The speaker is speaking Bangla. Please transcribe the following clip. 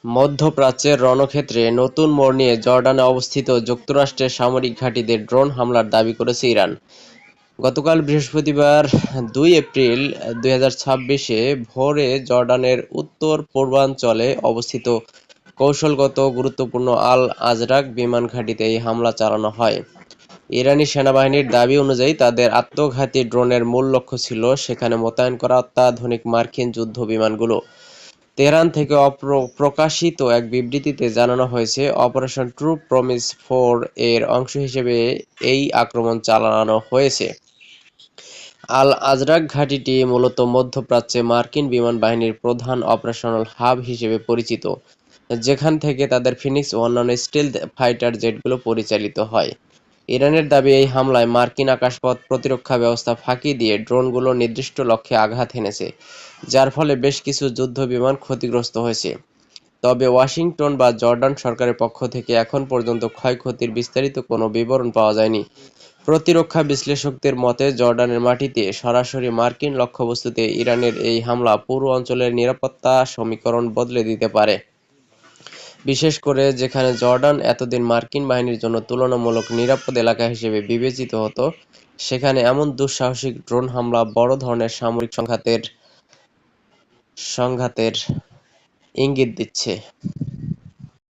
মধ্যপ্রাচ্যের রণক্ষেত্রে নতুন মোড় নিয়ে জর্ডানে অবস্থিত যুক্তরাষ্ট্রের সামরিক ঘাঁটিতে ড্রোন হামলার দাবি করেছে ইরান। গতকাল বৃহস্পতিবার ২ এপ্রিল ২০২৬-এ ভোরে জর্ডানের উত্তর-পূর্বাঞ্চলে অবস্থিত কৌশলগত গুরুত্বপূর্ণ আল-আজরাক বিমান ঘাঁটিতে এই হামলা চালানো হয়। ইরানি সেনাবাহিনীর দাবি অনুযায়ী তাদের আত্মঘাতী ড্রোনের মূল লক্ষ্য ছিল সেখানে মোতায়েন করা অত্যাধুনিক মার্কিন যুদ্ধবিমানগুলো। তেহরান থেকে প্রকাশিত এক বিবৃতিতে জানানো হয়েছে, অপারেশন ট্রু প্রমিস 4 এর অংশ হিসেবে এই আক্রমণ চালানো হয়েছে। আল-আজরাক ঘাঁটিটি মূলত মধ্যপ্রাচ্যে মার্কিন বিমান বাহিনীর প্রধান অপারেশনাল হাব হিসেবে পরিচিত, যেখান থেকে তাদের ফিনিক্স ও অন্যান্য স্টিলথ ফাইটার জেটগুলো পরিচালিত হয়। ইরানের দাবি, এই হামলায় মার্কিন আকাশপথ প্রতিরক্ষা ব্যবস্থা ফাঁকি দিয়ে ড্রোনগুলো নির্দিষ্ট লক্ষ্যে আঘাত হেনেছে, যার ফলে বেশ কিছু যুদ্ধবিমান ক্ষতিগ্রস্ত হয়েছে। তবে ওয়াশিংটন বা জর্ডান সরকারের পক্ষ থেকে এখন পর্যন্ত ক্ষয়ক্ষতির বিস্তারিত কোনো বিবরণ পাওয়া যায়নি। প্রতিরক্ষা বিশ্লেষকদের মতে, জর্ডানের মাটিতে সরাসরি মার্কিন লক্ষ্যবস্তুতে ইরানের এই হামলা পুরো অঞ্চলের নিরাপত্তা সমীকরণ বদলে দিতে পারে। বিশেষ করে যেখানে জর্ডান এতদিন মার্কিন বাহিনীর জন্য তুলনামূলক নিরাপদ এলাকা হিসেবে বিবেচিত হতো, সেখানে এমন দুঃসাহসিক ড্রোন হামলা বড় ধরনের সামরিক সংঘাতের ইঙ্গিত দিচ্ছে।